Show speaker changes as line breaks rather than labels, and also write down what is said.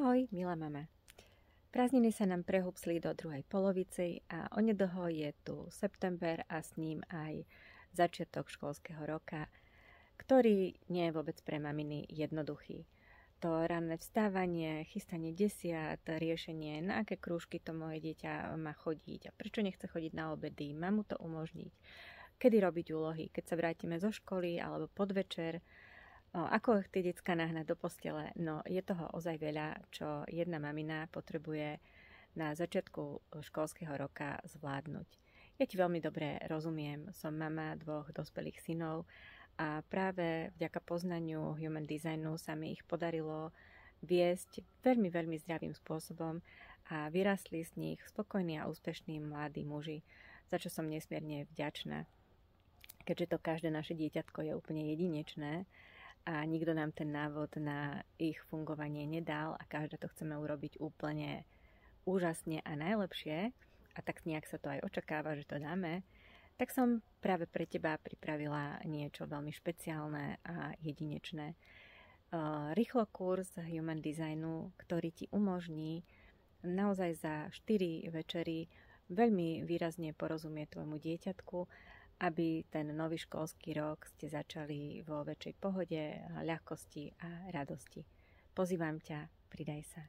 Ahoj, milá mama. Prázdniny sa nám prehúpsli do druhej polovici a onedlho je tu september a s ním aj začiatok školského roka, ktorý nie je vôbec pre maminy jednoduchý. To ranné vstávanie, chystanie desiat, riešenie, na aké krúžky to moje dieťa má chodiť a prečo nechce chodiť na obedy, mám mu to umožniť, kedy robiť úlohy, keď sa vrátime zo školy alebo podvečer, ako tie decká nahnať do postele. No je toho ozaj veľa, čo jedna mamina potrebuje na začiatku školského roka zvládnuť. Ja ti veľmi dobre rozumiem, som mama 2 dospelých synov a práve vďaka poznaniu human designu sa mi ich podarilo viesť veľmi, veľmi zdravým spôsobom a vyrastli z nich spokojní a úspešní mladí muži, za čo som nesmierne vďačná. Keďže to každé naše dieťatko je úplne jedinečné a nikto nám ten návod na ich fungovanie nedal a každá to chceme urobiť úplne úžasne a najlepšie, a tak nejak sa to aj očakáva, že to dáme, tak som práve pre teba pripravila niečo veľmi špeciálne a jedinečné. Rýchlo kurz Human Designu, ktorý ti umožní naozaj za 4 večery veľmi výrazne porozumieť tvojmu dieťatku, aby ten nový školský rok ste začali vo väčšej pohode, ľahkosti a radosti. Pozývam ťa, pridaj sa.